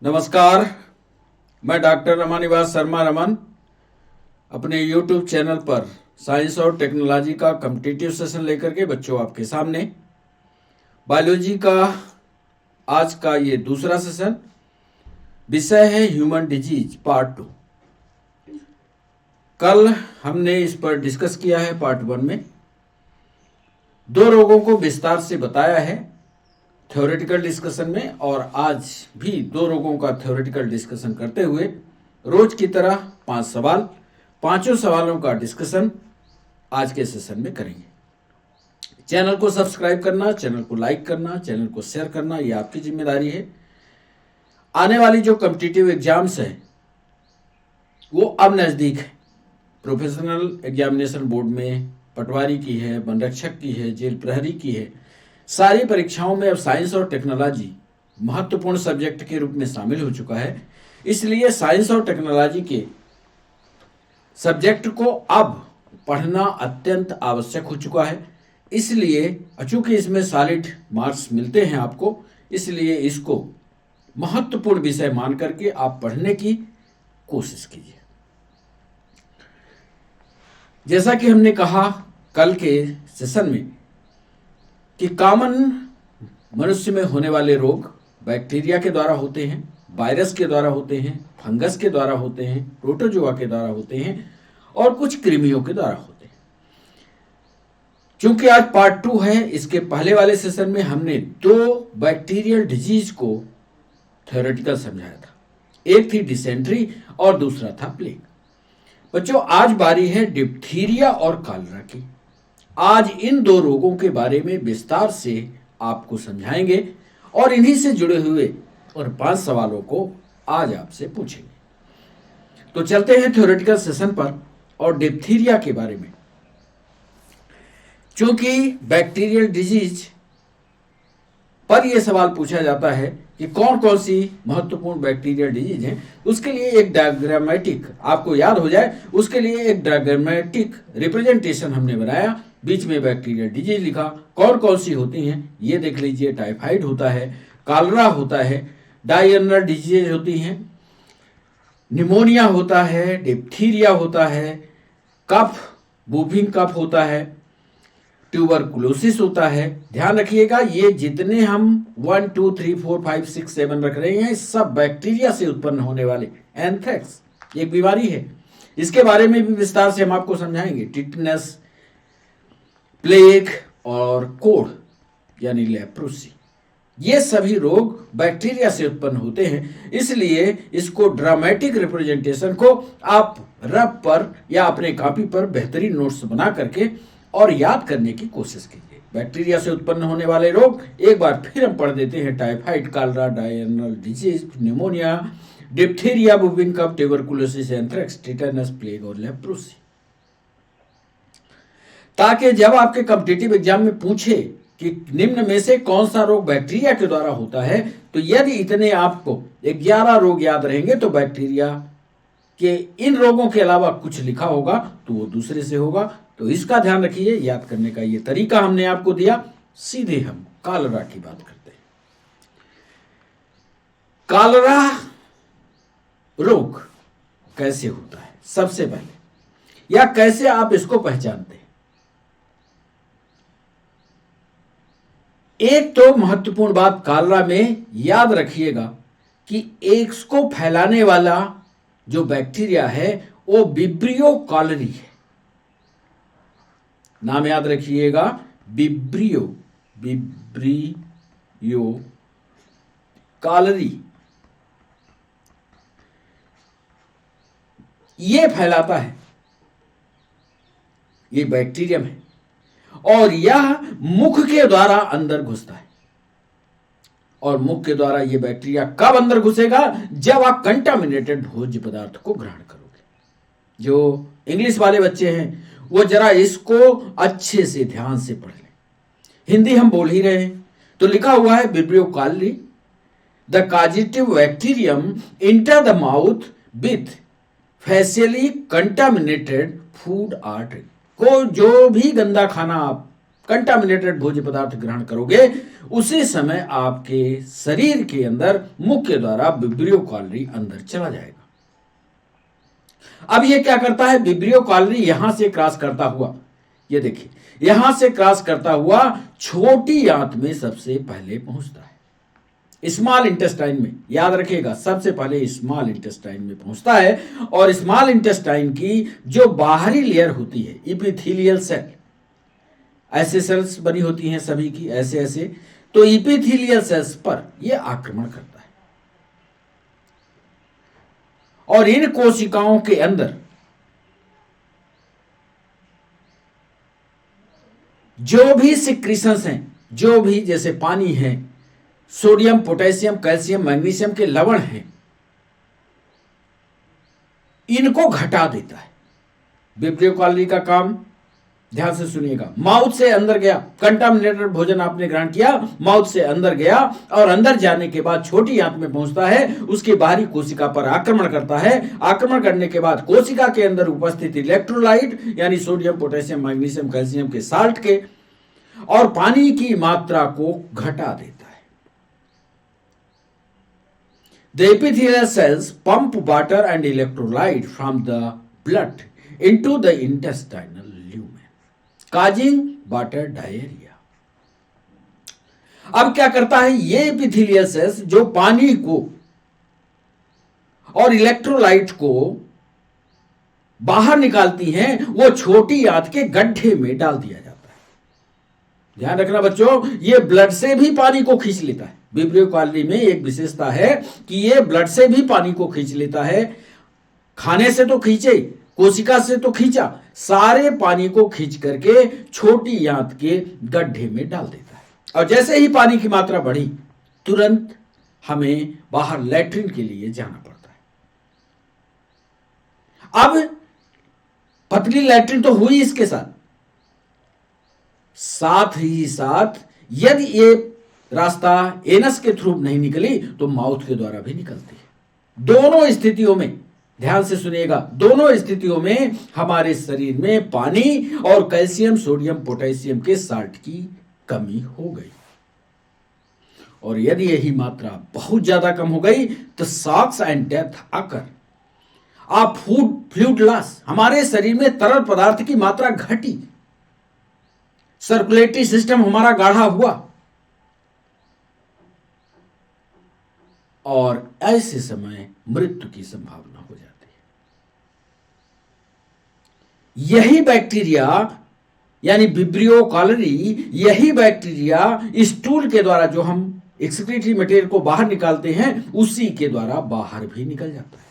नमस्कार। मैं डॉक्टर रमानिवास शर्मा रमन अपने YouTube चैनल पर साइंस और टेक्नोलॉजी का कॉम्पिटिटिव सेशन लेकर के बच्चों आपके सामने बायोलॉजी का आज का ये दूसरा सेशन। विषय है ह्यूमन डिजीज पार्ट 2। कल हमने इस पर डिस्कस किया है पार्ट 1 में। 2 रोगों को विस्तार से बताया है थ्योरेटिकल डिस्कशन में, और आज भी 2 रोगों का थ्योरेटिकल डिस्कशन करते हुए रोज की तरह 5 सवाल, 5 सवालों का डिस्कशन आज के सेशन में करेंगे। चैनल को सब्सक्राइब करना, चैनल को लाइक करना, चैनल को शेयर करना, ये आपकी जिम्मेदारी है। आने वाली जो कॉम्पिटिटिव एग्जाम्स है वो अब नज़दीक है। प्रोफेशनल एग्जामिनेशन बोर्ड में पटवारी की है, वन रक्षक की है, जेल प्रहरी की है, सारी परीक्षाओं में अब साइंस और टेक्नोलॉजी महत्वपूर्ण सब्जेक्ट के रूप में शामिल हो चुका है। इसलिए साइंस और टेक्नोलॉजी के सब्जेक्ट को अब पढ़ना अत्यंत आवश्यक हो चुका है। इसलिए चूंकि इसमें सॉलिड मार्क्स मिलते हैं आपको, इसलिए इसको महत्वपूर्ण विषय मान करके आप पढ़ने की कोशिश कीजिए। जैसा कि हमने कहा कल के सेशन में कि कॉमन मनुष्य में होने वाले रोग बैक्टीरिया के द्वारा होते हैं, वायरस के द्वारा होते हैं, फंगस के द्वारा होते हैं, प्रोटोजोआ के द्वारा होते हैं और कुछ कृमियों के द्वारा होते हैं। चूंकि आज पार्ट 2 है, इसके पहले वाले सेशन में हमने 2 बैक्टीरियल डिजीज को थ्योरेटिकल समझाया था। एक थी डिसेंट्री और दूसरा था प्लेग। बच्चों, आज बारी है डिप्थीरिया और कॉलरा की। आज इन 2 रोगों के बारे में विस्तार से आपको समझाएंगे और इन्हीं से जुड़े हुए और 5 सवालों को आज आपसे पूछेंगे। तो चलते हैं थ्योरेटिकल सेशन पर और डिप्थीरिया के बारे में। चूंकि बैक्टीरियल डिजीज पर यह सवाल पूछा जाता है कि कौन कौन सी महत्वपूर्ण बैक्टीरियल डिजीज हैं, उसके लिए एक डायग्रामेटिक आपको याद हो जाए, उसके लिए एक डायग्रामेटिक रिप्रेजेंटेशन हमने बनाया। बीच में बैक्टीरियल डिजीज लिखा, कौन कौन सी होती हैं ये देख लीजिए। टाइफाइड होता है, कॉलरा होता है, डायरियल डिजीज होती हैं, निमोनिया होता है, डिप्थीरिया होता है, कफ बूफिंग कफ होता है, ट्यूबरकुलोसिस होता है। ध्यान रखिएगा, ये जितने हम 1 2 3 4 5 6 7 रख रहे हैं, सब बैक्टीरिया से उत्पन्न होने वाले। एंथ्रेक्स एक बीमारी है, इसके बारे में भी विस्तार से हम आपको समझाएंगे। टिटनस, प्लेग और कोढ़ यानी लेप्रोसी, ये सभी रोग बैक्टीरिया से उत्पन्न होते हैं। इसलिए इसको ड्रामेटिक रिप्रेजेंटेशन को आप रफ पर या अपने कॉपी पर बेहतरीन नोट्स बना करके और याद करने की कोशिश कीजिए। बैक्टीरिया से उत्पन्न होने वाले रोग एक बार फिर हम पढ़ देते हैं। Typhoid, cholera, diarrheal disease, pneumonia, diphtheria, whooping cough, tuberculosis, anthrax, tetanus, plague और लेप्रोसी, ताकि जब आपके कॉम्पिटिटिव एग्जाम में पूछे कि निम्न में से कौन सा रोग बैक्टीरिया के द्वारा होता है, तो यदि इतने आपको 11 रोग याद रहेंगे तो बैक्टीरिया के इन रोगों के अलावा कुछ लिखा होगा तो वो दूसरे से होगा। तो इसका ध्यान रखिए। याद करने का ये तरीका हमने आपको दिया। सीधे हम कॉलरा की बात करते हैं। कॉलरा रोग कैसे होता है सबसे पहले, या कैसे आप इसको पहचानते हैं? एक तो महत्वपूर्ण बात कॉलरा में याद रखिएगा कि एड्स को फैलाने वाला जो बैक्टीरिया है वो विब्रियो कॉलरी है। नाम याद रखिएगा, विब्रियो कॉलरी। ये फैलाता है, ये बैक्टीरियम है, और यह मुख के द्वारा अंदर घुसता है। और मुख के द्वारा यह बैक्टीरिया कब अंदर घुसेगा? जब आप कंटामिनेटेड भोज्य पदार्थ को ग्रहण करोगे। जो इंग्लिश वाले बच्चे हैं वो जरा इसको अच्छे से ध्यान से पढ़ लें। हिंदी हम बोल ही रहे हैं, तो लिखा हुआ है Vibrio cholerae, the causative bacterium enter the mouth with faecally contaminated food or drink. को जो भी गंदा खाना आप कंटामिनेटेड भोज्य पदार्थ ग्रहण करोगे, उसी समय आपके शरीर के अंदर मुख्य द्वारा विब्रियो कैलोरी अंदर चला जाएगा। अब ये क्या करता है, विब्रियो कैलोरी यहां से क्रॉस करता हुआ, ये देखिए यहां से क्रॉस करता हुआ छोटी आंत में सबसे पहले पहुंचता है, स्मॉल इंटेस्टाइन में। याद रखिएगा, सबसे पहले स्मॉल इंटेस्टाइन में पहुंचता है। और स्मॉल इंटेस्टाइन की जो बाहरी लेयर होती है, इपिथेलियल सेल, ऐसे सेल्स बनी होती हैं सभी की, ऐसे ऐसे, तो इपिथेलियल सेल्स पर यह आक्रमण करता है और इन कोशिकाओं के अंदर जो भी सिक्रीशंस हैं, जो भी जैसे पानी है, सोडियम, पोटेशियम, कैल्शियम, मैग्नीशियम के लवण हैं, इनको घटा देता है। विब्रियो कैलोरी का काम ध्यान से सुनिएगा, माउथ से अंदर गया, कंटामिनेटेड भोजन आपने ग्रहण किया, माउथ से अंदर गया और अंदर जाने के बाद छोटी आंत में पहुंचता है, उसके बाहरी कोशिका पर आक्रमण करता है। आक्रमण करने के बाद कोशिका के अंदर उपस्थित इलेक्ट्रोलाइट यानी सोडियम, पोटेशियम, मैग्नीशियम, कैल्शियम के साल्ट के और पानी की मात्रा को घटा देता है। The epithelial cells pump water and electrolyte from the blood into the intestinal lumen, causing water diarrhea. अब क्या करता है, ये एपिथेलियल सेल्स जो पानी को और इलेक्ट्रोलाइट को बाहर निकालती हैं, वो छोटी आंत के गड्ढे में डाल दिया जाता है। ध्यान रखना बच्चों, ये ब्लड से भी पानी को खींच लेता है। विब्रियो कैलोरी में एक विशेषता है कि ये ब्लड से भी पानी को खींच लेता है। खाने से तो खींचे, कोशिका से तो खींचा, सारे पानी को खींच करके छोटी आंत के गड्ढे में डाल देता है। और जैसे ही पानी की मात्रा बढ़ी, तुरंत हमें बाहर लैट्रिन के लिए जाना पड़ता है। अब पतली लैट्रिन तो हुई, इसके साथ ही साथ यदि ये रास्ता एनस के थ्रू नहीं निकली तो माउथ के द्वारा भी निकलती है। दोनों स्थितियों में ध्यान से सुनिएगा, दोनों स्थितियों में हमारे शरीर में पानी और कैल्शियम, सोडियम, पोटेशियम के साल्ट की कमी हो गई। और यदि यही मात्रा बहुत ज्यादा कम हो गई तो शॉक्स एंड डेथ आकर आप फ्लूइड लॉस, हमारे शरीर में तरल पदार्थ की मात्रा घटी, सर्कुलेटरी सिस्टम हमारा गाढ़ा हुआ, और ऐसे समय मृत्यु की संभावना हो जाती है। यही बैक्टीरिया यानी विब्रियो कैलोरी, यही बैक्टीरिया स्टूल के द्वारा जो हम एक्सक्रीटरी मटेरियल को बाहर निकालते हैं, उसी के द्वारा बाहर भी निकल जाता है।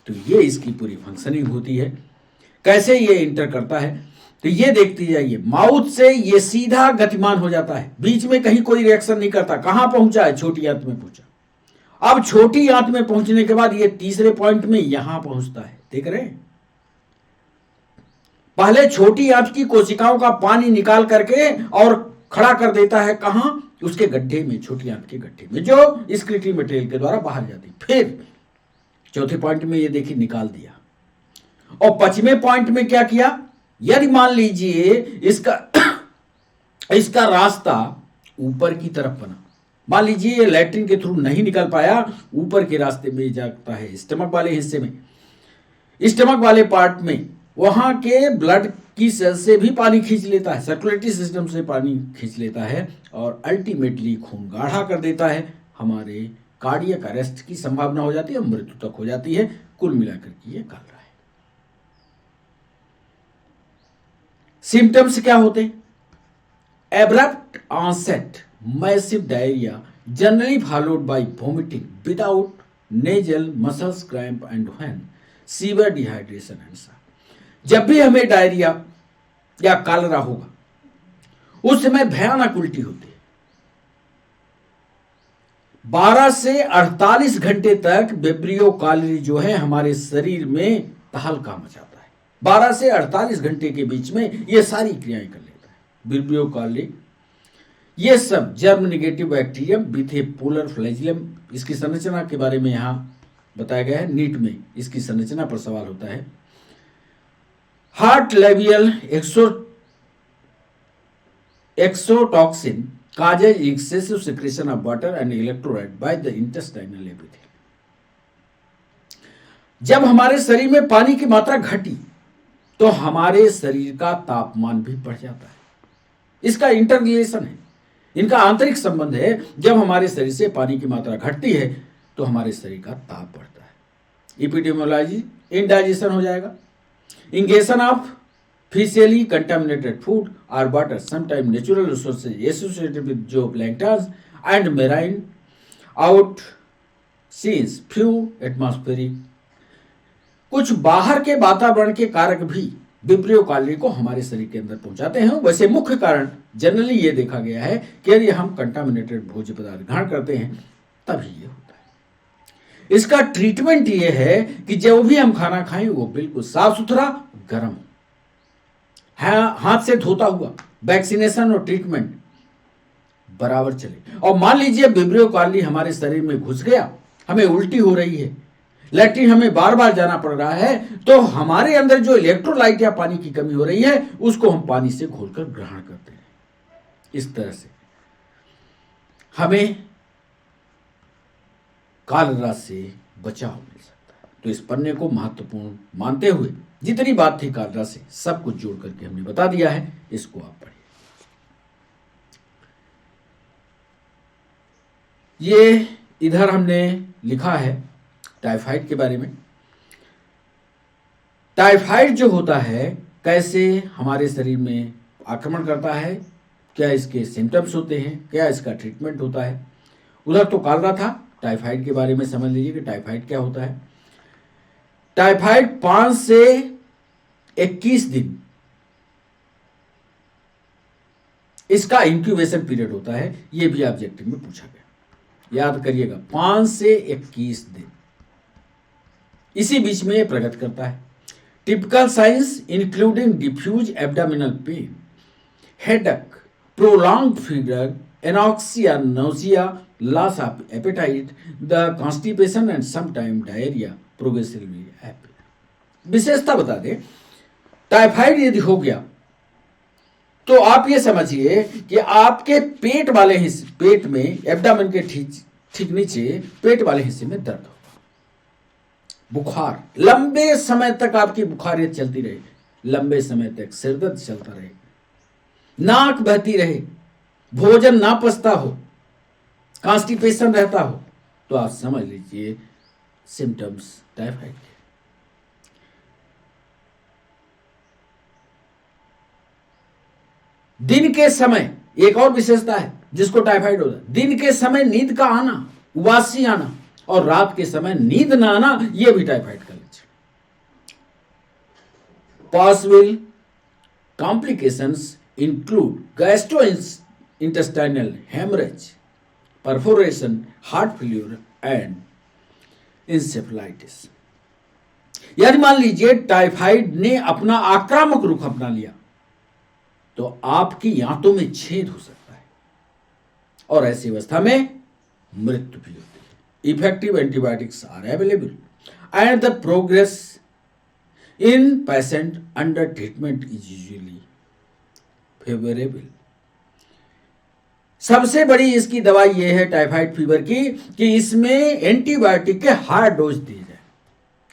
तो ये इसकी पूरी फंक्शनिंग होती है। कैसे ये इंटर करता है तो ये देखते जाइए, माउथ से ये सीधा गतिमान हो जाता है, बीच में कहीं कोई रिएक्शन नहीं करता। कहां पहुंचा है, छोटी आंत में पहुंचा। अब छोटी आंत में पहुंचने के बाद ये तीसरे पॉइंट में यहां पहुंचता है, देख रहे हैं। पहले छोटी आंत की कोशिकाओं का पानी निकाल करके और खड़ा कर देता है, कहां, उसके गड्ढे में, छोटी आंत के गड्ढे में, जो एक्सक्रीटरी मटेरियल के द्वारा बाहर जाती। फिर चौथे पॉइंट में ये देखिए निकाल दिया। और पांचवें पॉइंट में क्या किया, यदि मान लीजिए इसका रास्ता ऊपर की तरफ बना, मान लीजिए ये लैट्रिन के थ्रू नहीं निकल पाया, ऊपर के रास्ते में जाता है स्टमक वाले हिस्से में, स्टमक वाले पार्ट में, वहां के ब्लड की सेल से भी पानी खींच लेता है, सर्कुलेटरी सिस्टम से पानी खींच लेता है और अल्टीमेटली खून गाढ़ा कर देता है। हमारे कार्डियक अरेस्ट की संभावना हो जाती है, मृत्यु तक हो जाती है। कुल मिलाकर के ये कर रहा है। सिम्टम्स क्या होते हैं, abrupt onset, massive diarrhoea, generally followed by vomiting without nasal muscles cramp and when severe dehydration and सा। जब भी हमें डायरिया या कॉलरा होगा, उस समय भयानक उल्टी होती है। 12 से 48 घंटे तक विब्रियो कैलोरी जो है हमारे शरीर में तहलका मचाता है। 12 से 48 घंटे के बीच में ये सारी क्रियाएं कर लेता है विब्रियो कैलोरी। ये सब germ negative bacterium with A polar flagellum, इसकी संरचना के बारे में यहां बताया गया है। नीट में इसकी संरचना पर सवाल होता है। हार्ट लेवियल exotoxin causes excessive secretion of water and electrolyte by the intestinal epithelium. जब हमारे शरीर में पानी की मात्रा घटी तो हमारे शरीर का तापमान भी बढ़ जाता है। इसका इंटर रिलेशन है, इनका आंतरिक संबंध है। जब हमारे शरीर से पानी की मात्रा घटती है तो हमारे शरीर का ताप बढ़ता है। एपिडेमियोलॉजी, इंडाइजेशन हो जाएगा। Ingestion of Facially contaminated food or water, sometimes natural resources associated with zooplanktons and marine outscenes, few atmospheric। कुछ बाहर के वातावरण के कारक भी विब्रियो कॉलोनी को हमारे शरीर के अंदर पहुंचाते हैं। वैसे मुख्य कारण जनरली ये देखा गया है कि यदि हम कंटामिनेटेड भोज्य पदार्थ ग्रहण करते हैं तभी ये होता है। इसका ट्रीटमेंट ये है कि जब भी हम खाना खाएं वो बिल्कुल साफ सुथरा, गर्म हो, हाथ से धोता हुआ, वैक्सीनेशन और ट्रीटमेंट बराबर चले। और मान लीजिए विब्रियो कॉलोनी हमारे शरीर में घुस गया, हमें उल्टी हो रही है, लैट्रिन हमें बार बार जाना पड़ रहा है, तो हमारे अंदर जो इलेक्ट्रोलाइट या पानी की कमी हो रही है उसको हम पानी से घोलकर ग्रहण करते हैं। इस तरह से हमें कॉलरा से बचाव मिल सकता है। तो इस पन्ने को महत्वपूर्ण मानते हुए जितनी बात थी कॉलरा से सब कुछ जोड़ करके हमने बता दिया है। इसको आप पढ़िए। ये इधर हमने लिखा है टाइफाइड के बारे में। टाइफाइड जो होता है कैसे हमारे शरीर में आक्रमण करता है, क्या इसके सिम्टम्स होते हैं, क्या इसका ट्रीटमेंट होता है। उधर तो कॉलरा था, टाइफाइड के बारे में समझ लीजिए कि टाइफाइड क्या होता है। टाइफाइड 5 से 21 दिन इसका इंक्यूबेशन पीरियड होता है। यह भी ऑब्जेक्टिव में पूछा गया, याद करिएगा, 5 से 21 दिन, इसी बीच में यह प्रकट करता है। Typical signs including diffuse abdominal pain, headache, prolonged fever, anoxia, nausea, loss of appetite, the constipation and sometime diarrhoea progressively appear. विशेषता बता दें, टाइफाइड यदि हो गया तो आप ये समझिए कि आपके पेट वाले हिस्से, पेट में एब्डोमेन के ठीक नीचे पेट वाले हिस्से में दर्द होगा, बुखार, लंबे समय तक आपकी बुखारियत चलती रहे, लंबे समय तक सिरदर्द चलता रहे, नाक बहती रहे, भोजन ना पचता हो, कॉन्स्टिपेशन रहता हो, तो आप समझ लीजिए सिम्टम्स टाइफाइड के। दिन के समय एक और विशेषता है जिसको टाइफाइड होता है, दिन के समय नींद का आना, उबासी आना, और रात के समय नींद ना आना, यह भी टाइफाइड का लक्षण। Possible complications include gastrointestinal haemorrhage, perforation, heart failure and encephalitis. यदि मान लीजिए टाइफाइड ने अपना आक्रामक रुख अपना लिया तो आपकी आंतों में छेद हो सकता है और ऐसी अवस्था में मृत्यु भी होती है। Effective antibiotics are available and the progress in patient under treatment is usually favourable. सबसे बड़ी इसकी दवाई यह है टाइफाइड फीवर की कि इसमें एंटीबायोटिक के हाई डोज दिए जाए।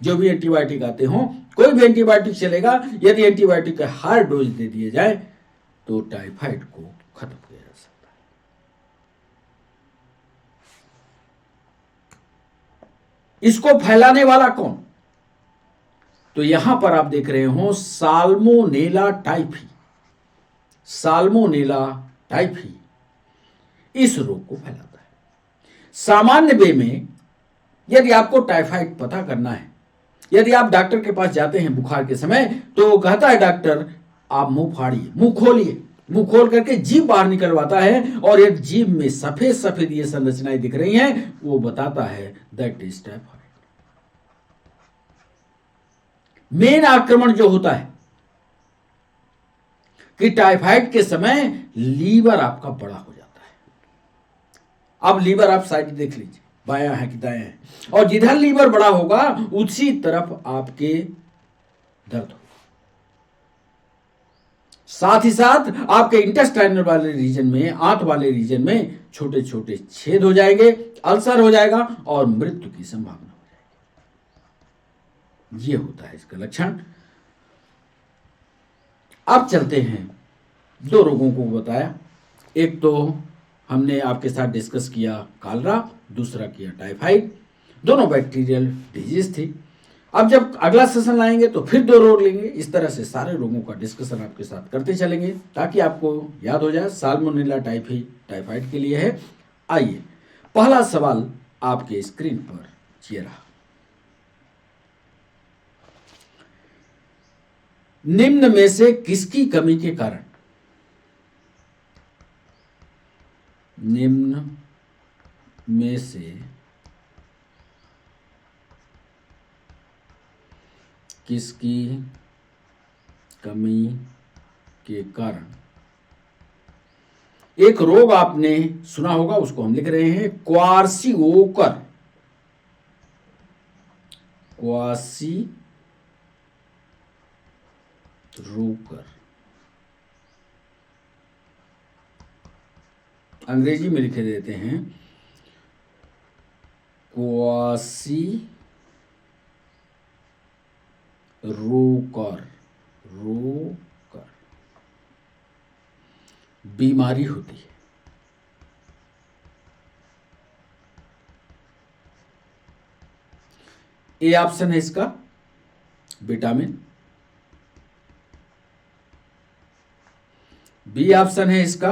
जो भी एंटीबायोटिक आते हों, कोई भी एंटीबायोटिक चलेगा, यदि एंटीबायोटिक के हाई डोज दे दिए जाए तो टाइफाइड को खत्म किया जा सकता है। इसको फैलाने वाला कौन? तो यहां पर आप देख रहे हो साल्मोनेला टाइफी। साल्मोनेला टाइफी इस रोग को फैलाता है। सामान्य वे में यदि आपको टाइफाइड पता करना है, यदि आप डॉक्टर के पास जाते हैं बुखार के समय, तो वो कहता है डॉक्टर आप मुंह फाड़िए, मुंह खोलिए, मुंह खोल करके जीभ बाहर निकलवाता है और एक जीभ में सफेद सफेद ये संरचनाएं दिख रही हैं, वो बताता है दैट इज टाइफाइड। मेन आक्रमण जो होता है कि टाइफाइड के समय लीवर आपका बड़ा हो जाता है। अब लीवर आप साइड देख लीजिए, बायां है कि दायां है, और जिधर लीवर बड़ा होगा उसी तरफ आपके दर्द होगा। साथ ही साथ आपके इंटेस्टाइनल वाले रीजन में, आंत वाले रीजन में छोटे छोटे छेद हो जाएंगे, अल्सर हो जाएगा और मृत्यु की संभावना हो जाएगी। ये होता है इसका लक्षण। अब चलते हैं, दो रोगों को बताया, एक तो हमने आपके साथ डिस्कस किया कालरा, दूसरा किया टाइफाइड, दोनों बैक्टीरियल डिजीज थी। अब जब अगला सेशन लाएंगे तो फिर दो रोग लेंगे। इस तरह से सारे रोगों का डिस्कशन आपके साथ करते चलेंगे ताकि आपको याद हो जाए। साल्मोनेला टाइफी टाइफाइड के लिए है। आइए, पहला सवाल आपके स्क्रीन पर ये रहा। निम्न में से किसकी कमी के कारण, निम्न में से किसकी कमी के कारण, एक रोग आपने सुना होगा, उसको हम लिख रहे हैं क्वार्सिओकर, क्वार्सिओकर, अंग्रेजी में लिखे देते हैं क्वार्सिओकर, रोकर बीमारी होती है। ए ऑप्शन है इसका विटामिन, बी ऑप्शन है इसका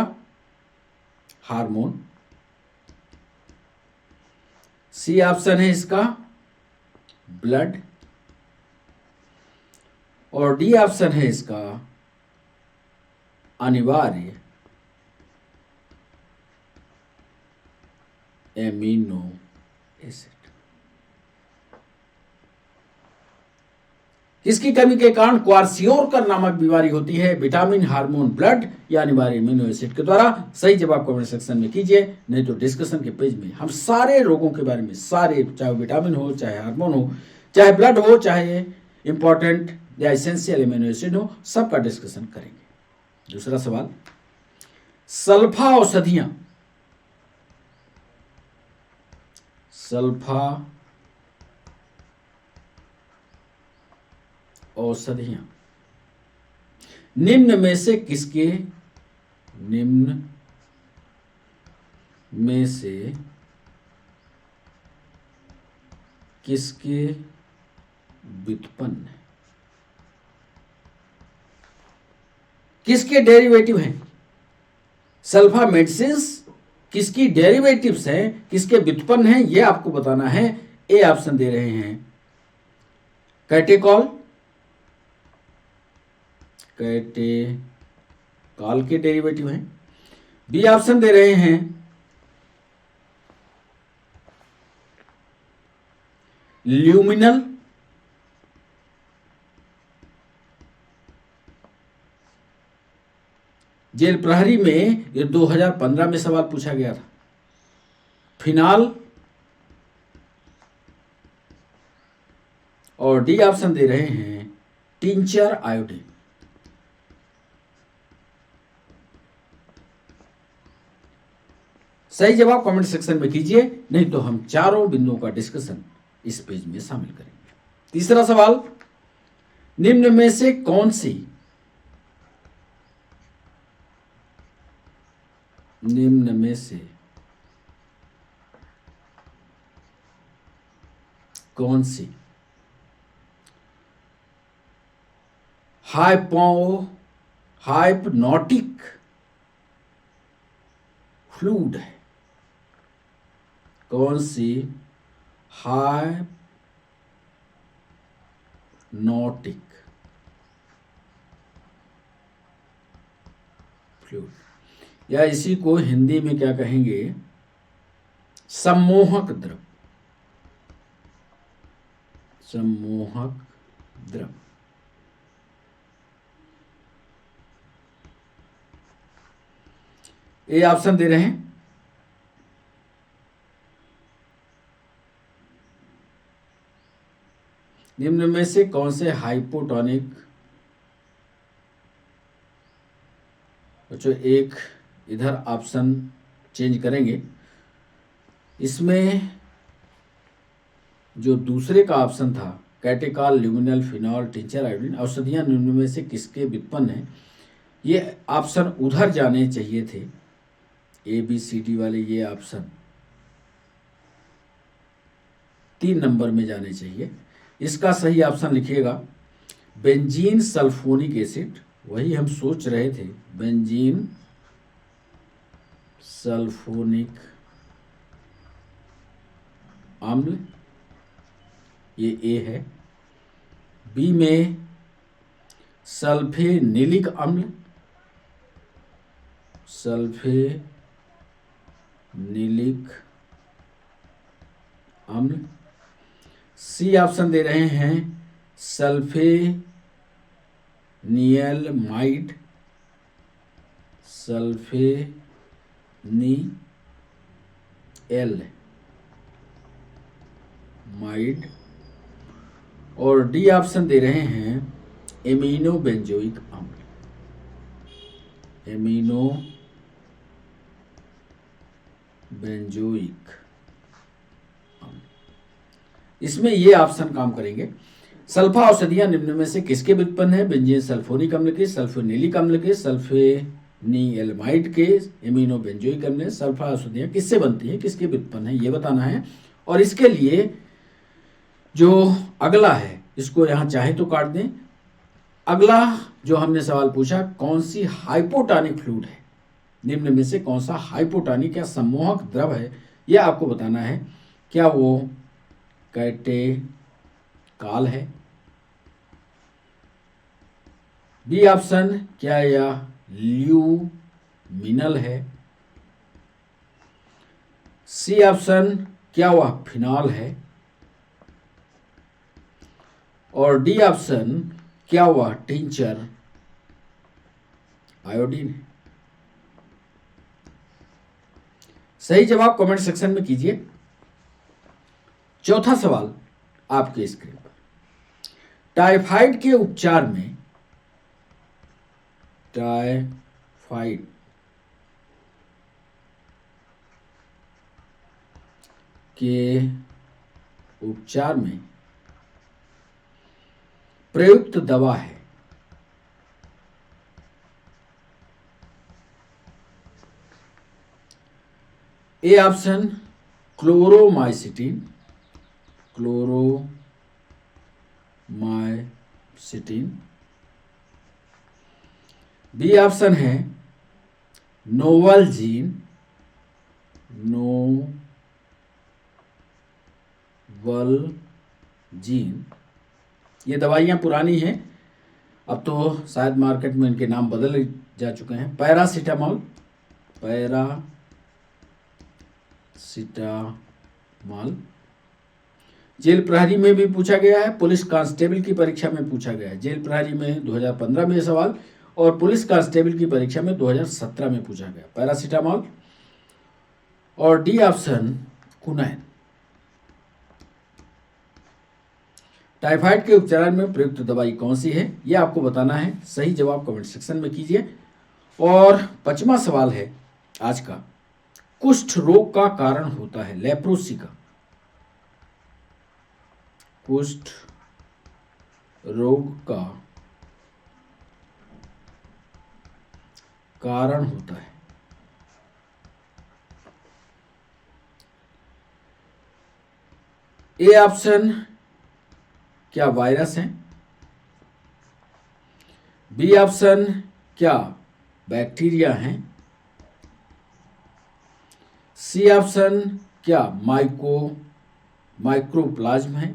हार्मोन, सी ऑप्शन है इसका ब्लड, और डी ऑप्शन है इसका अनिवार्य एमिनो एसिड। किसकी कमी के कारण क्वार्सिओकर नामक बीमारी होती है? विटामिन, हार्मोन, ब्लड या अनिवार्य एमिनो एसिड के द्वारा। सही जवाब कमेंट सेक्शन में कीजिए, नहीं तो डिस्कशन के पेज में हम सारे रोगों के बारे में, सारे, चाहे विटामिन हो, चाहे हार्मोन हो, चाहे ब्लड हो, चाहे इंपॉर्टेंट या एसेंशियल एमिनो एसिड हो, सबका डिस्कशन करेंगे। दूसरा सवाल, सल्फा औषधियां, सल्फा औषधियां निम्न में से किसके, निम्न में से किसके व्युत्पन्न है, किसके डेरिवेटिव हैं? सल्फा मेडिसिन्स किसकी डेरिवेटिव्स हैं, किसके व्युत्पन्न हैं, यह आपको बताना है। ए ऑप्शन दे रहे हैं कैटेकॉल, कैटेकॉल के डेरिवेटिव हैं। बी ऑप्शन दे रहे हैं ल्यूमिनल, जेल प्रहरी में ये 2015 में सवाल पूछा गया था। फिनाल, और डी ऑप्शन दे रहे हैं टिंचर आयोडीन। सही जवाब कमेंट सेक्शन में कीजिए, नहीं तो हम चारों बिंदुओं का डिस्कशन इस पेज में शामिल करेंगे। तीसरा सवाल, निम्न में से कौन सी, निम्न में से कौन सी हाइप्नोटिक फ्लूइड है? कौन सी हाइप्नोटिक फ्लूइड, या इसी को हिंदी में क्या कहेंगे, सम्मोहक द्रव, सम्मोहक द्रव। ए ऑप्शन दे रहे हैं निम्न में से कौन से हाइपोटोनिक बच्चों एक इधर ऑप्शन चेंज करेंगे, इसमें जो दूसरे का ऑप्शन था catechol, luminal, phenol, tincture, iodine औषधियां निम्न में से किसके व्युत्पन्न हैं, ये ऑप्शन उधर जाने चाहिए थे, ABCD वाले ये ऑप्शन 3 नंबर में जाने चाहिए। इसका सही ऑप्शन लिखिएगा बेंजीन सल्फोनिक एसिड, वही हम सोच रहे थे, बेंजीन सल्फोनिक अम्ल, ये ए है। बी में सल्फेनिलिक अम्ल, सल्फेनिलिक अम्ल। सी ऑप्शन दे रहे हैं सल्फेनिलमाइड, सल्फेनिलमाइड। और डी ऑप्शन दे रहे हैं एमिनो बेंजोइक अम्ल, एमिनो बेंजोइक अम्ल। इसमें ये ऑप्शन काम करेंगे। सल्फा औषधियां निम्न में से किसके व्युत्पन्न है, बेंजीन सल्फोनिक अम्ल के, सल्फोनिलिक अम्ल के, सल्फेनिलमाइड के, एमिनो बेंजोइक अम्ल। सल्फा औषधियां किससे बनती हैं, किसके व्युत्पन्न है, ये बताना है। और इसके लिए जो अगला है इसको यहां चाहे तो काट दें। अगला जो हमने सवाल पूछा, कौन सी हाइपोटॉनिक फ्लूइड है, निम्न में से कौन सा हाइपोटॉनिक या सम्मोहक द्रव है, यह आपको बताना है। क्या वो कैटेकॉल है, बी ऑप्शन क्या यह ल्यूमिनल है, सी ऑप्शन क्या वह फिनॉल है, और डी ऑप्शन क्या वह टिंचर आयोडीन है। सही जवाब कमेंट सेक्शन में कीजिए। चौथा सवाल आपके स्क्रीन पर, टाइफाइड के उपचार में, टाइफाइड के उपचार में प्रयुक्त दवा है। A option Chloromycetin, Chloromycetin. B option है नोवलजीन, नोवलजीन। ये दवाइयाँ पुरानी हैं, अब तो शायद मार्केट में इनके नाम बदल जा चुके हैं। Paracetamol, paracetamol. जेल प्रहरी में भी पूछा गया है, पुलिस कांस्टेबल की परीक्षा में पूछा गया है। जेल प्रहरी में 2015 में सवाल और पुलिस कांस्टेबल की परीक्षा में 2017 में पूछा गया, पैरासीटामोल। और डी ऑप्शन कुनैन। टाइफाइड के उपचार में प्रयुक्त दवाई कौन सी है, यह आपको बताना है। सही जवाब कमेंट सेक्शन में कीजिए। और 5वां सवाल है आज का, कुष्ठ रोग का कारण होता है, लेप्रोसी का कुष्ठ रोग का कारण होता है। ए ऑप्शन क्या वायरस है, बी ऑप्शन क्या बैक्टीरिया है, सी ऑप्शन क्या माइक्रोप्लाज्म है,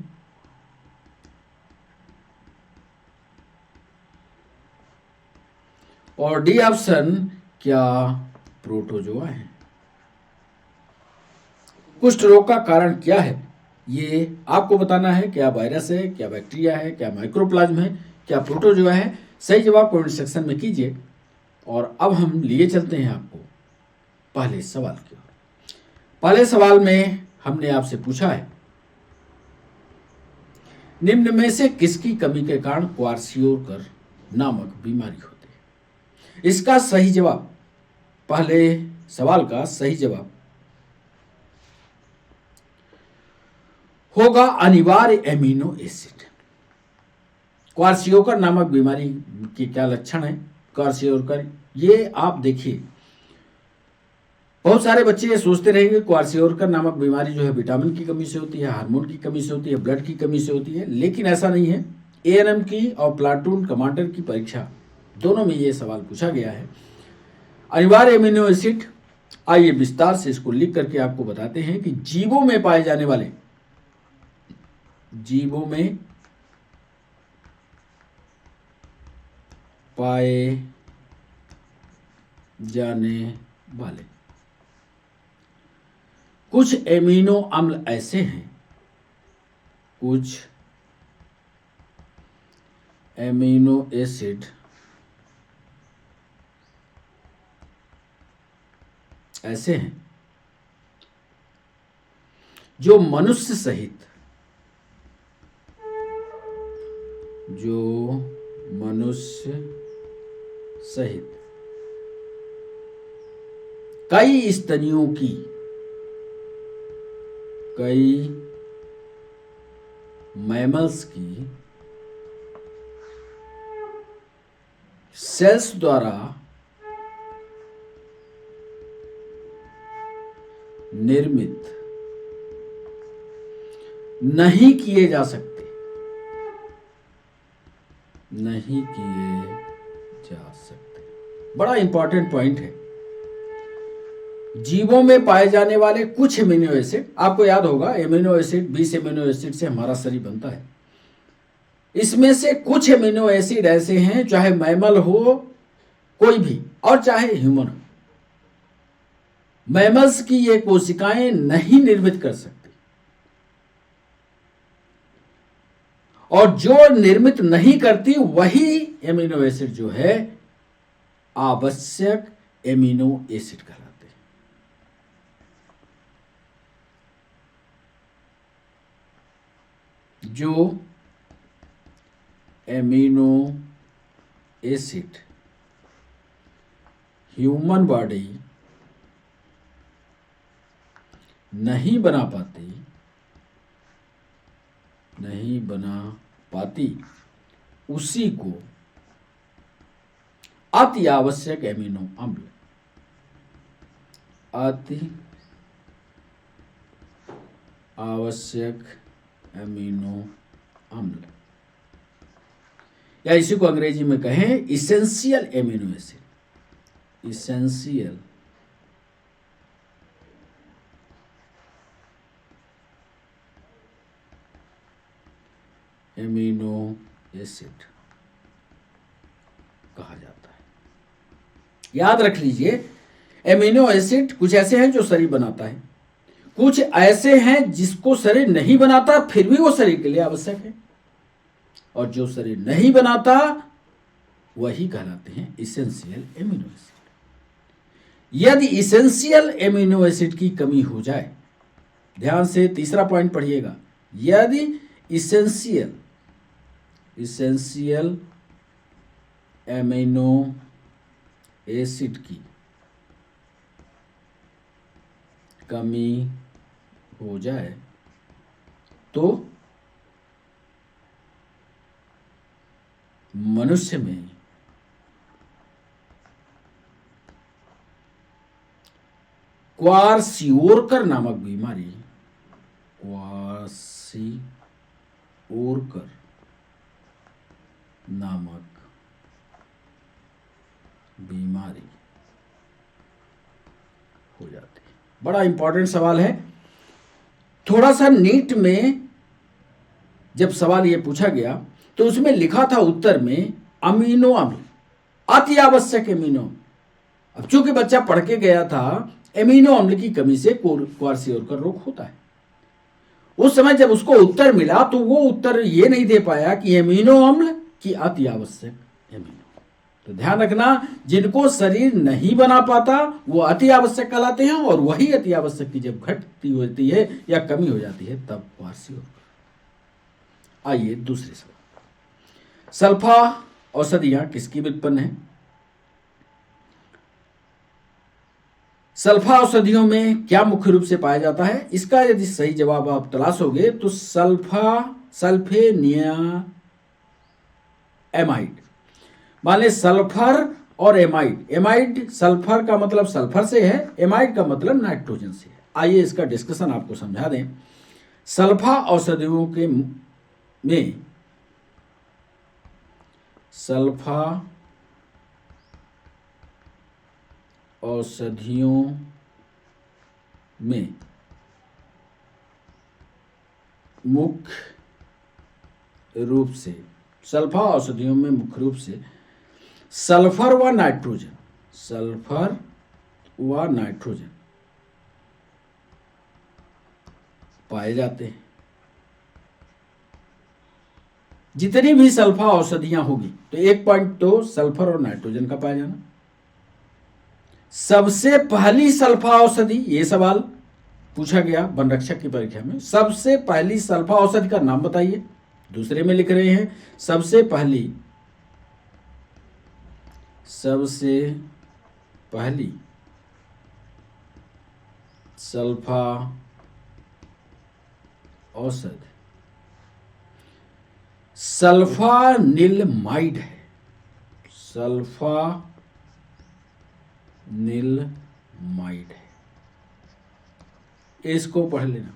और डी ऑप्शन क्या प्रोटोजोआ है। कुष्ठ रोग का कारण क्या है ये आपको बताना है। क्या वायरस है, क्या बैक्टीरिया है, क्या माइक्रोप्लाज्म है, क्या प्रोटोजोआ है। सही जवाब कमेंट सेक्शन में कीजिए। और अब हम लिए चलते हैं आपको पहले सवाल की ओर। पहले सवाल में हमने आपसे पूछा है, निम्न में से किसकी कमी के कारण क्वार्सियोकर नामक बीमारी होती है। इसका सही जवाब, पहले सवाल का सही जवाब होगा अनिवार्य एमिनो एसिड। क्वारसियोकर नामक बीमारी के क्या लक्षण है? क्वारसियोकर, ये आप देखिए, बहुत सारे बच्चे ये सोचते रहेंगे क्वारसियोकर नामक बीमारी जो है विटामिन की कमी से होती है, हार्मोन की कमी से होती है, ब्लड की कमी से होती है, लेकिन ऐसा नहीं है। एएनएम की और प्लाटून कमांडर की परीक्षा दोनों में ये सवाल पूछा गया है। अनिवार्य एमिनो एसिड, आइए विस्तार से इसको लिख करके आपको बताते हैं कि जीवों में पाए जाने वाले, जीवों में पाए जाने वाले कुछ एमिनो अम्ल ऐसे हैं, कुछ एमिनो एसिड ऐसे हैं जो मनुष्य सहित कई स्तनियों की, कई मैमल्स की सेल्स द्वारा निर्मित नहीं किए जा सकते, नहीं किए जा सकते। बड़ा इंपॉर्टेंट पॉइंट है। जीवों में पाए जाने वाले कुछ एमिनो एसिड, आपको याद होगा एमिनो एसिड 20 एमिनो एसिड से हमारा शरीर बनता है। इसमें से कुछ एमिनो एसिड ऐसे हैं, चाहे मैमल हो कोई भी और चाहे ह्यूमन हो, मैमल्स की ये कोशिकाएं नहीं निर्मित कर सकती, और जो निर्मित नहीं करती वही एमिनो एसिड जो है आवश्यक एमिनो एसिड कहलाते हैं। जो एमिनो एसिड ह्यूमन बॉडी नहीं बना पाती, उसी को अति आवश्यक एमिनो अम्ल, अति आवश्यक एमिनो अम्ल, या इसी को अंग्रेजी में कहें essential amino acid, essential amino acid कहा जाता है। याद रख लीजिए, एमिनो एसिड कुछ ऐसे हैं जो शरीर बनाता है, कुछ ऐसे हैं जिसको शरीर नहीं बनाता फिर भी वो शरीर के लिए आवश्यक है, और जो शरीर नहीं बनाता वही कहलाते हैं इसेंशियल एमिनो एसिड। यदि इसेंशियल एमिनो एसिड की कमी हो जाए, ध्यान से तीसरा पॉइंट पढ़िएगा, यदि इसेंशियल एमिनो एसिड की कमी हो जाए तो मनुष्य में क्वारसियोकर नामक बीमारी, क्वारसियोकर नामक बीमारी हो जाती है। बड़ा इंपॉर्टेंट सवाल है। थोड़ा सा नीट में जब सवाल ये पूछा गया तो उसमें लिखा था उत्तर में अमीनो अम्ल, अति आवश्यक एमिनो। अब चूंकि बच्चा पढ़ के गया था एमिनो अम्ल की कमी से क्वारसियोकर रोग होता है, उस समय जब उसको उत्तर मिला तो वो उत्तर ये नहीं दे पाया कि एमिनो अम्ल की अति आवश्यक एमिनो। तो ध्यान रखना, जिनको शरीर नहीं बना पाता वो अति आवश्यक कहलाते हैं, और वही अति आवश्यक की जब घटती होती है या कमी हो जाती है तब क्वारसियोकर। आइए दूसरे सवाल, सल्फा औषधियां किसकी व्युत्पन्न है? सल्फा औषधियों में क्या मुख्य रूप से पाया जाता है? इसका यदि सही जवाब आप तलाशोगे तो सल्फेनियमाइड। मान लें सल्फर और एमाइड। एमाइड सल्फर का मतलब सल्फर से है, एमाइड का मतलब नाइट्रोजन से है। आइए इसका डिस्कशन आपको समझा दें। सल्फा औषधियों के में सल्फा औषधियों में मुख्य रूप से सल्फर व नाइट्रोजन पाए जाते हैं। जितनी भी सल्फा औषधियां होगी तो एक पॉइंट तो सल्फर और नाइट्रोजन का पाया जाना। सबसे पहली सल्फा औषधि, ये सवाल पूछा गया वन रक्षक की परीक्षा में, सबसे पहली सल्फा औषधि का नाम बताइए। दूसरे में लिख रहे हैं सबसे पहली सल्फा औषधि सल्फानिलमाइड है। सल्फानिलमाइड है, इसको पढ़ लेना।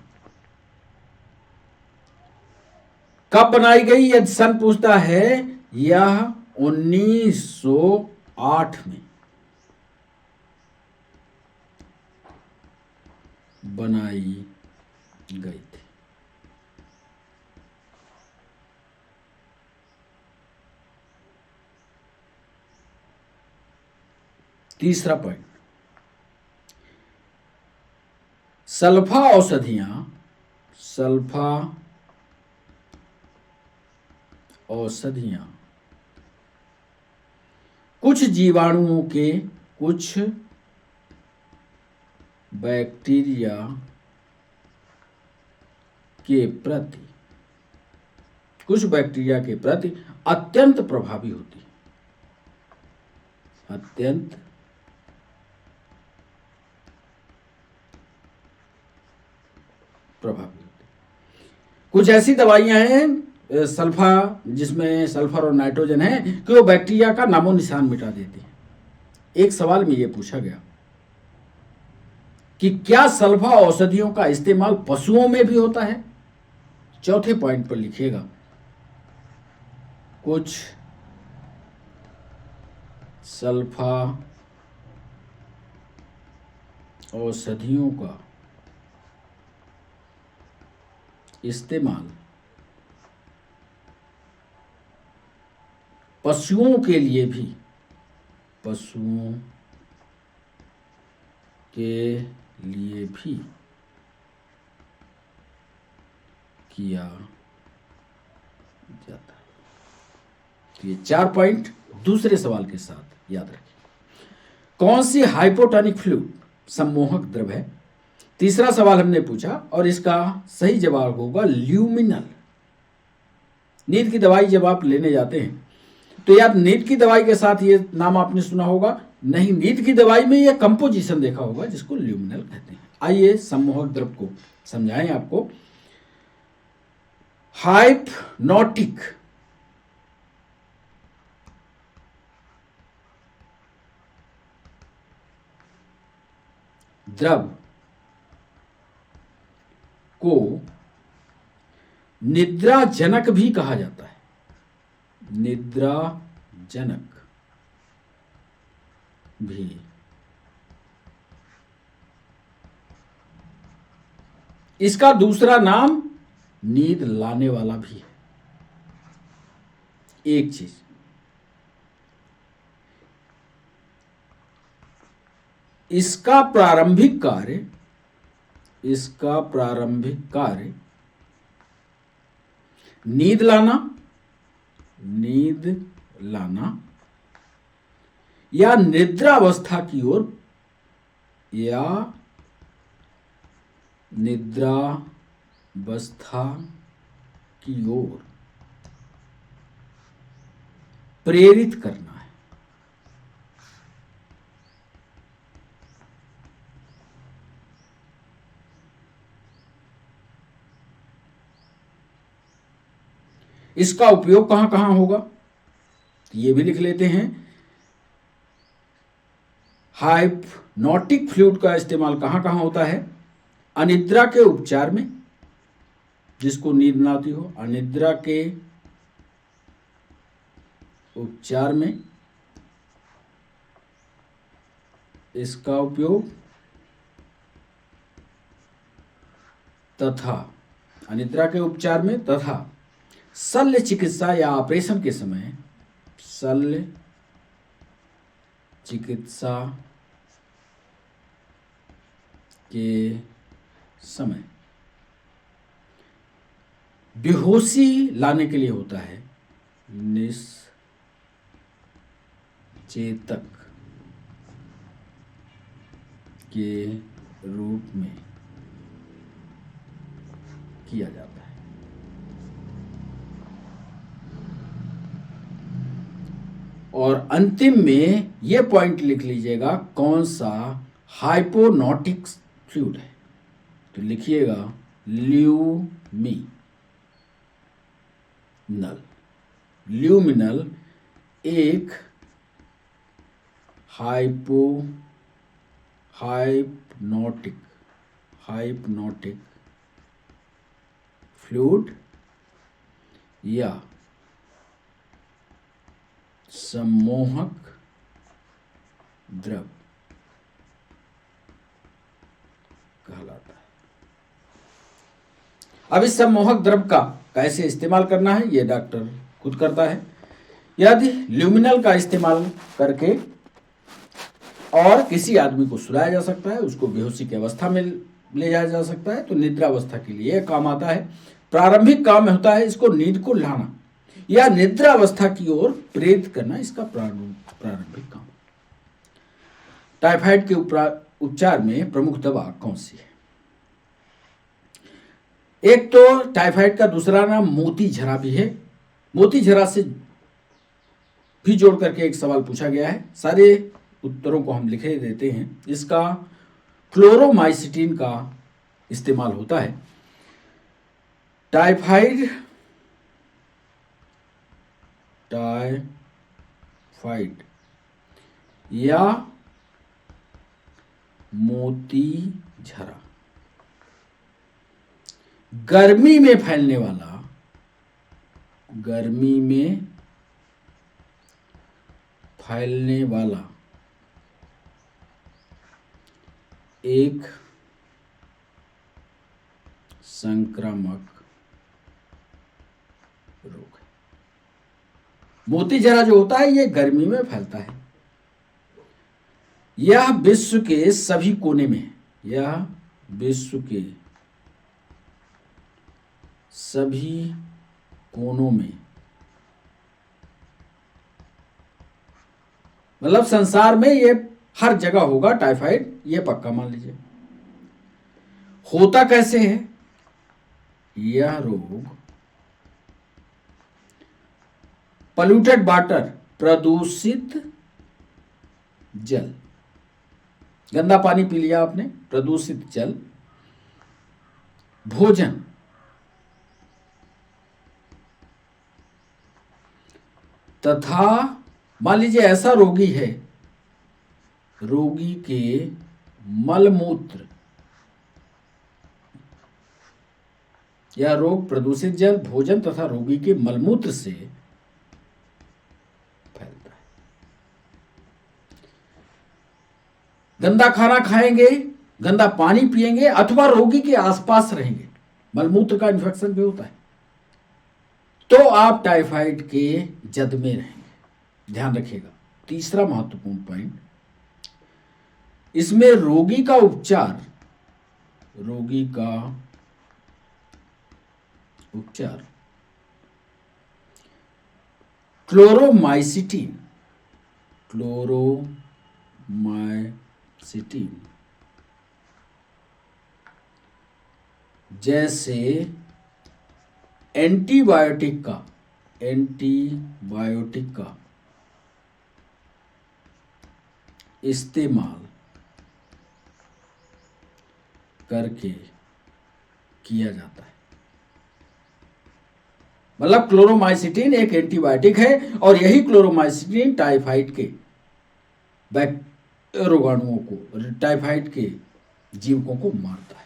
कब बनाई गई? यदि सन पूछता है, यह 1908 में बनाई गई थी। तीसरा पॉइंट, सल्फा औषधियां कुछ जीवाणुओं के, कुछ बैक्टीरिया के प्रति अत्यंत प्रभावी होती है। अत्यंत प्रभावी होती है। कुछ ऐसी दवाइयां हैं सल्फा, जिसमें सल्फर और नाइट्रोजन है, कि वो बैक्टीरिया का नामो निशान मिटा देती है। एक सवाल में यह पूछा गया कि क्या सल्फा औषधियों का इस्तेमाल पशुओं में भी होता है? चौथे पॉइंट पर लिखिएगा, कुछ सल्फा औषधियों का इस्तेमाल पशुओं के लिए भी किया जाता है। तो ये 4 पॉइंट दूसरे सवाल के साथ याद रखें। कौन सी हाइपोटोनिक फ्लूइड सम्मोहक द्रव है? तीसरा सवाल हमने पूछा और इसका सही जवाब होगा ल्यूमिनल। नींद की दवाई जब आप लेने जाते हैं तो यार नींद की दवाई के साथ ये नाम आपने सुना होगा? नहीं, नींद की दवाई में ये कंपोजिशन देखा होगा जिसको ल्यूमिनल कहते हैं। आइए सम्मोहक द्रव को समझाएं आपको। हाइप्नोटिक द्रव को निद्राजनक भी कहा जाता है। निद्राजनक भी। इसका दूसरा नाम नींद लाने वाला भी है। एक चीज, इसका प्रारंभिक कार्य नींद लाना या निद्रावस्था की ओर प्रेरित करना है। इसका उपयोग कहां कहां होगा, ये भी लिख लेते हैं। हाइप्नोटिक फ्लूइड का इस्तेमाल कहां कहां होता है? अनिद्रा के उपचार में, जिसको नींद ना आती हो, अनिद्रा के उपचार में इसका उपयोग, तथा अनिद्रा के उपचार में तथा शल्य चिकित्सा या ऑपरेशन के समय, शल्य चिकित्सा के समय बेहोशी लाने के लिए होता है, निश्चेतक के रूप में किया जाता है। और अंतिम में यह पॉइंट लिख लीजिएगा कौन सा हाइपोनोटिक फ्लूइड है, तो लिखिएगा ल्यूमिनल। ल्यूमिनल एक हाइप्नोटिक फ्लूइड या सम्मोहक द्रव कहलाता है। अब इस सम्मोहक द्रव का कैसे इस्तेमाल करना है, यह डॉक्टर खुद करता है। यदि ल्यूमिनल का इस्तेमाल करके और किसी आदमी को सुलाया जा सकता है, उसको बेहोशी की अवस्था में ले जाया जा सकता है, तो निद्रा अवस्था के लिए काम आता है। प्रारंभिक काम होता है इसको नींद को लाना या निद्रा अवस्था की ओर प्रेरित करना, इसका प्रारंभिक काम। टाइफाइड के उपचार में प्रमुख दवा कौन सी है? एक तो टाइफाइड का दूसरा नाम मोती झरा भी है। मोती झरा से भी जोड़ करके एक सवाल पूछा गया है, सारे उत्तरों को हम लिखे देते हैं। इसका क्लोरोमाइसिटिन का इस्तेमाल होता है। टाइफाइड या मोती झरा गर्मी में फैलने वाला एक संक्रामक रोग है। मोती झरा जो होता है ये गर्मी में फैलता है। यह विश्व के सभी कोने में मतलब संसार में ये हर जगह होगा टाइफाइड, ये पक्का मान लीजिए। होता कैसे है? यह रोग पॉल्यूटेड वाटर, प्रदूषित जल, गंदा पानी पी लिया आपने, प्रदूषित जल, भोजन तथा मान लीजिए ऐसा रोगी है, रोगी के मलमूत्र, यह रोग प्रदूषित जल, भोजन तथा रोगी के मलमूत्र से फैलता है। गंदा खाना खाएंगे, गंदा पानी पिएंगे अथवा रोगी के आसपास रहेंगे, मलमूत्र का इन्फेक्शन भी होता है, तो आप टाइफाइड के जद में रहेंगे। ध्यान रखिएगा। तीसरा महत्वपूर्ण पॉइंट, इसमें रोगी का उपचार क्लोरोमाइसिटिन जैसे एंटीबायोटिक का इस्तेमाल करके किया जाता है। मतलब क्लोरोमाइसिटिन एक एंटीबायोटिक है और यही क्लोरोमाइसिटिन टाइफाइड के रोगाणुओं को, टाइफाइड के जीवकों को मारता है।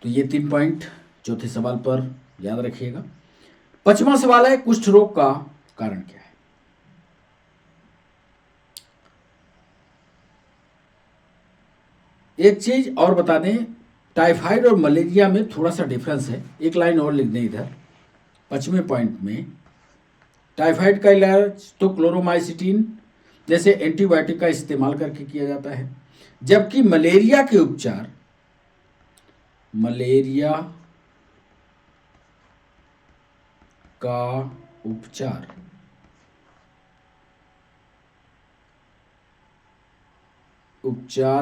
तो ये 3 पॉइंट चौथे सवाल पर याद रखिएगा। 5वां सवाल है कुष्ठ रोग का कारण क्या है। एक चीज और बता दें, टाइफाइड और मलेरिया में थोड़ा सा डिफरेंस है, एक लाइन और लिख दें इधर 5वें पॉइंट में। टाइफाइड का इलाज तो क्लोरोमाइसिटिन जैसे एंटीबायोटिक का इस्तेमाल करके किया जाता है, जबकि मलेरिया के उपचार, मलेरिया का उपचार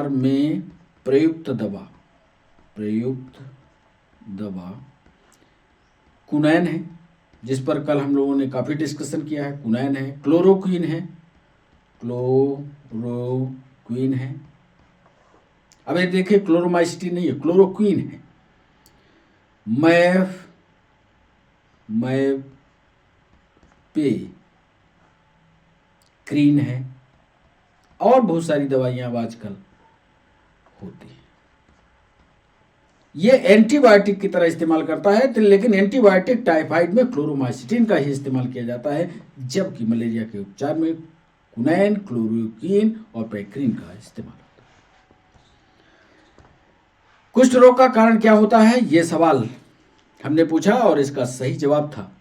में प्रयुक्त दवा कुनैन है, जिस पर कल हम लोगों ने काफी डिस्कशन किया है। कुनैन है, क्लोरोक्वीन है। अब ये देखिए क्लोरोमाइसिटिन नहीं है, क्लोरोक्वीन है। क्रीन है और बहुत सारी दवाइयां अब आजकल होती हैं। ये एंटीबायोटिक की तरह इस्तेमाल करता है, लेकिन एंटीबायोटिक टाइफाइड में क्लोरोमाइसिटिन का ही इस्तेमाल किया जाता है, जबकि मलेरिया के उपचार में कुनैन, क्लोरोक्वीन और पैक्रीन का इस्तेमाल होता है। कुष्ठ रोग का कारण क्या होता है, यह सवाल हमने पूछा और इसका सही जवाब था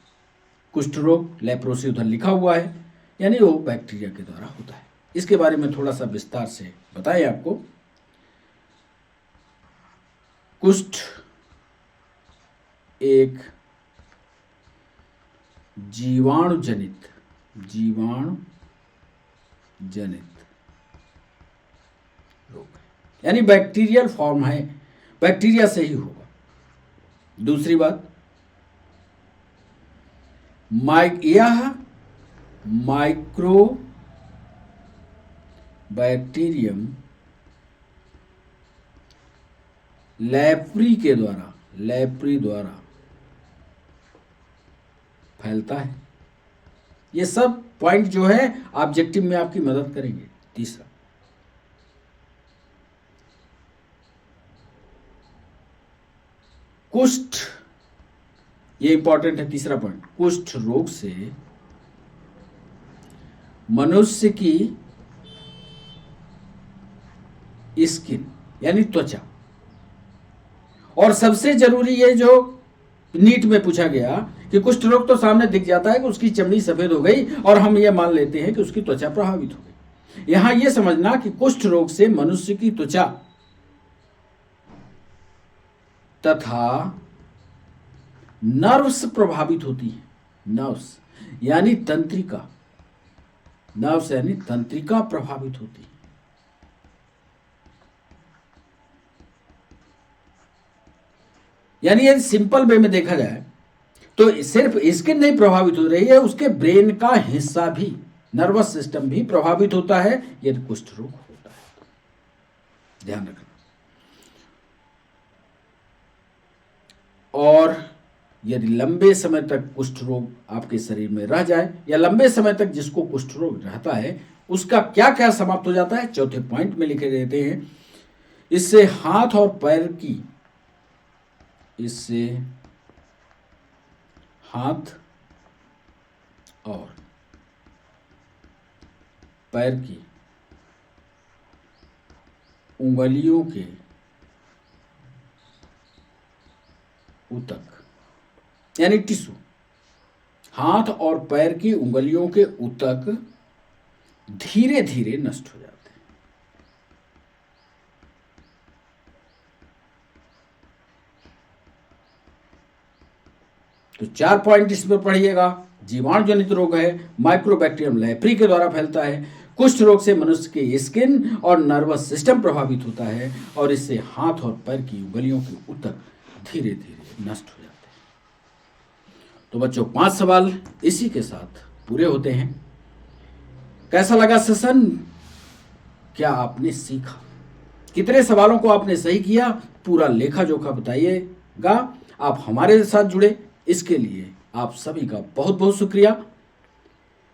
कुष्ठ रोग। लेप्रोसी उधर लिखा हुआ है, यानी वो बैक्टीरिया के द्वारा होता है। इसके बारे में थोड़ा सा विस्तार से बताएं आपको। कुष्ठ एक जीवाणु जनित रोग है, यानी बैक्टीरियल फॉर्म है, बैक्टीरिया से ही होगा। दूसरी बात, यह माइक्रो बैक्टीरियम लेप्री द्वारा फैलता है। ये सब पॉइंट जो है ऑब्जेक्टिव में आपकी मदद करेंगे। तीसरा, कुष्ठ, ये इंपॉर्टेंट है तीसरा पॉइंट, कुष्ठ रोग से मनुष्य की स्किन यानी त्वचा, और सबसे जरूरी ये जो नीट में पूछा गया कि कुष्ठ रोग तो सामने दिख जाता है कि उसकी चमड़ी सफेद हो गई और हम ये मान लेते हैं कि उसकी त्वचा प्रभावित हो गई। यहां यह समझना कि कुष्ठ रोग से मनुष्य की त्वचा तथा नर्व्स प्रभावित होती है। नर्व्स यानी तंत्रिका प्रभावित होती है। यानी यदि सिंपल वे में देखा जाए तो सिर्फ स्किन नहीं प्रभावित हो रही है, उसके ब्रेन का हिस्सा भी, नर्वस सिस्टम भी प्रभावित होता है यदि कुष्ठ रोग होता है। ध्यान रखना। और यदि लंबे समय तक कुष्ठ रोग आपके शरीर में रह जाए, या लंबे समय तक जिसको कुष्ठ रोग रहता है उसका क्या क्या समाप्त हो जाता है, चौथे पॉइंट में लिखे देते हैं। इससे हाथ और पैर की उंगलियों के ऊतक यानी टिश्यू, हाथ और पैर की उंगलियों के ऊतक धीरे धीरे नष्ट हो जाते हैं। तो 4 पॉइंट इसमें पढ़िएगा। जीवाणु जनित रोग है, माइक्रोबैक्टीरियम लेप्री के द्वारा फैलता है, कुष्ठ रोग से मनुष्य के स्किन और नर्वस सिस्टम प्रभावित होता है, और इससे हाथ और पैर की उंगलियों के ऊतक धीरे धीरे नष्ट हो जाते हैं। तो बच्चों 5 सवाल इसी के साथ पूरे होते हैं। कैसा लगा सेशन? क्या आपने सीखा? कितने सवालों को आपने सही किया, पूरा लेखा जोखा बताइएगा। आप हमारे साथ जुड़े, इसके लिए आप सभी का बहुत बहुत शुक्रिया।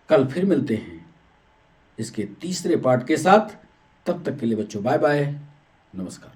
कल फिर मिलते हैं इसके तीसरे पार्ट के साथ। तब तक के लिए बच्चों बाय बाय, नमस्कार।